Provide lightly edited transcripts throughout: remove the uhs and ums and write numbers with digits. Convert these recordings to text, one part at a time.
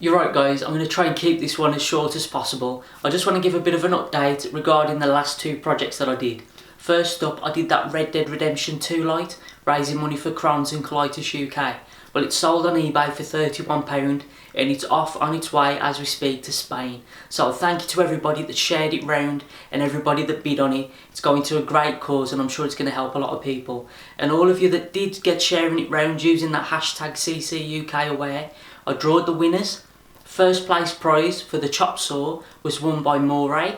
You're right guys, I'm going to try and keep this one as short as possible. I just want to give a bit of an update regarding the last two projects that I did. First up, I did that Red Dead Redemption 2 light, raising money for Crohn's and Colitis UK. Well, it's sold on eBay for £31 and it's off on its way as we speak to Spain. So thank you to everybody that shared it round and everybody that bid on it. It's going to a great cause and I'm sure it's going to help a lot of people. And all of you that did get sharing it round using that hashtag CCUKaware, I drawed the winners. First place prize for the chop saw was won by Moray,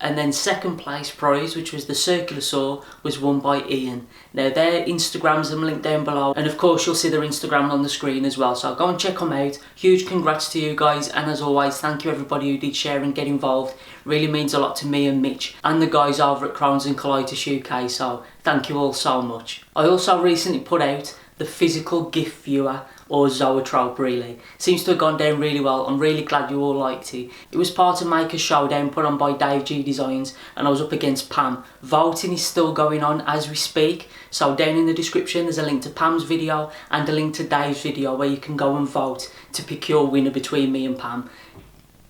and then second place prize, which was the circular saw, was won by Ian. Now their Instagrams are linked down below, and of course you'll see their Instagram on the screen as well, so go and check them out. Huge congrats to you guys, and as always thank you everybody who did share and get involved. Really means a lot to me and Mitch and the guys over at Crohn's and Colitis UK, so thank you all so much. I also recently put out the physical gift viewer, or zoetrope really. Seems to have gone down really well. I'm really glad you all liked it. It was part of Makers Showdown put on by Dave G Designs and I was up against Pam. Voting is still going on as we speak, so down in the description there's a link to Pam's video and a link to Dave's video where you can go and vote to pick your winner between me and Pam.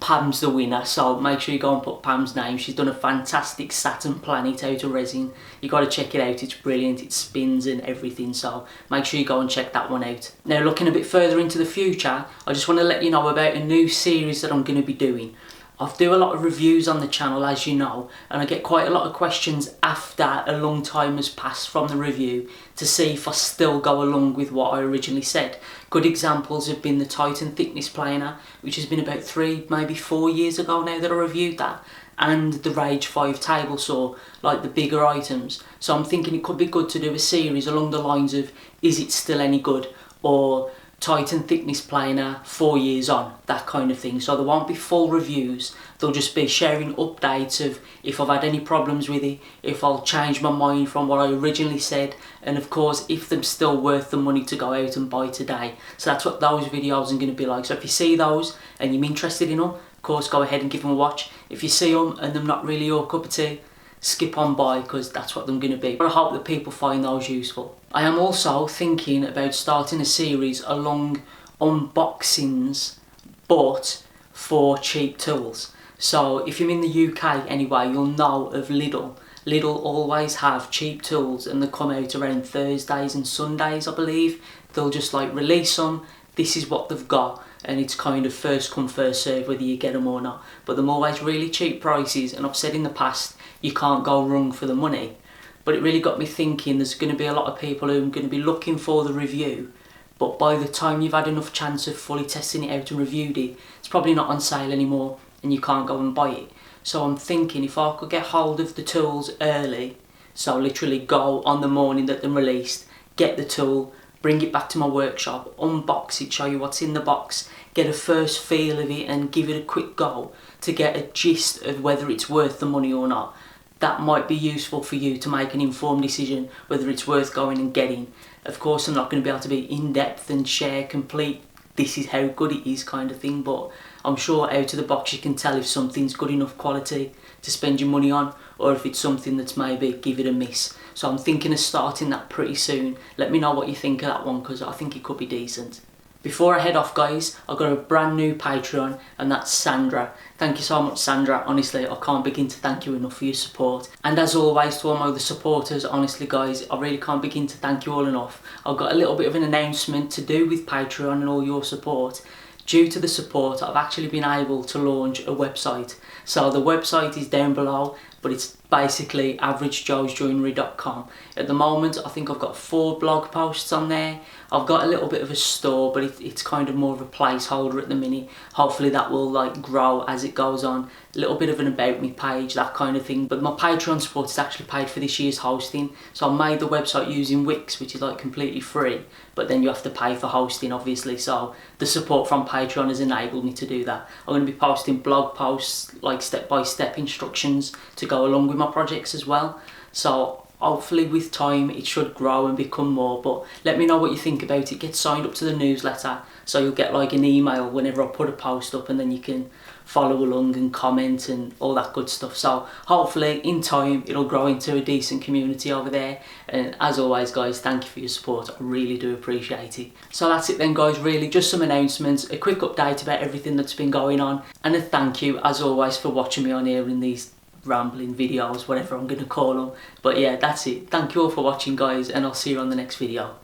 Pam's the winner, so make sure you go and put Pam's name. She's done a fantastic Saturn planet out of resin. You got to check it out, it's brilliant, it spins and everything, so make sure you go and check that one out. Now looking a bit further into the future, I just want to let you know about a new series that I'm going to be doing. I do a lot of reviews on the channel, as you know, and I get quite a lot of questions after a long time has passed from the review to see if I still go along with what I originally said. Good examples have been the Titan thickness planer, which has been about 3, maybe 4 years ago now that I reviewed that, and the Rage 5 table saw, like the bigger items. So I'm thinking it could be good to do a series along the lines of, is it still any good, or Titan thickness planer 4 years on, that kind of thing. So there won't be full reviews, they'll just be sharing updates of if I've had any problems with it, if I'll change my mind from what I originally said, and of course if they're still worth the money to go out and buy today. So that's what those videos are going to be like. So if you see those and you're interested in them, of course go ahead and give them a watch. If you see them and they're not really your cup of tea, skip on by, because that's what they're going to be. But I hope that people find those useful. I am also thinking about starting a series along unboxings, but for cheap tools. So if you're in the UK anyway, you'll know of Lidl. Lidl always have cheap tools and they come out around Thursdays and Sundays, I believe. They'll just like release them, this is what they've got, and it's kind of first come first serve whether you get them or not. But they're always really cheap prices, and I've said in the past you can't go wrong for the money. But it really got me thinking there's going to be a lot of people who are going to be looking for the review, but by the time you've had enough chance of fully testing it out and reviewed it, it's probably not on sale anymore and you can't go and buy it. So I'm thinking if I could get hold of the tools early, so literally go on the morning that they're released, get the tool, bring it back to my workshop, unbox it, show you what's in the box, get a first feel of it and give it a quick go to get a gist of whether it's worth the money or not. That might be useful for you to make an informed decision whether it's worth going and getting. Of course I'm not going to be able to be in depth and share complete this is how good it is kind of thing, but I'm sure out of the box you can tell if something's good enough quality to spend your money on, or if it's something that's maybe give it a miss. So I'm thinking of starting that pretty soon. Let me know what you think of that one, because I think it could be decent. Before I head off guys, I've got a brand new Patreon, and that's Sandra. Thank you so much Sandra, honestly I can't begin to thank you enough for your support. And as always to all my other supporters, honestly guys, I really can't begin to thank you all enough. I've got a little bit of an announcement to do with Patreon and all your support. Due to the support, I've actually been able to launch a website. So the website is down below, but it's basically averagejoesjoinery.com. At the moment I think I've got 4 blog posts on there. I've got a little bit of a store, but it's kind of more of a placeholder at the minute. Hopefully that will like grow as it goes on. A little bit of an about me page, that kind of thing. But my Patreon support is actually paid for this year's hosting. So I made the website using Wix, which is like completely free, but then you have to pay for hosting obviously. So the support from Patreon has enabled me to do that. I'm going to be posting blog posts, like step-by-step instructions to go along with my projects as well. So Hopefully with time it should grow and become more, but let me know what you think about it. Get signed up to the newsletter so you'll get like an email whenever I put a post up, and then you can follow along and comment and all that good stuff. So hopefully in time it'll grow into a decent community over there. And as always guys, thank you for your support, I really do appreciate it. So that's it then guys, really just some announcements, a quick update about everything that's been going on, and a thank you as always for watching me on here in these rambling videos, whatever I'm going to call them. But yeah, that's it. Thank you all for watching guys, and I'll see you on the next video.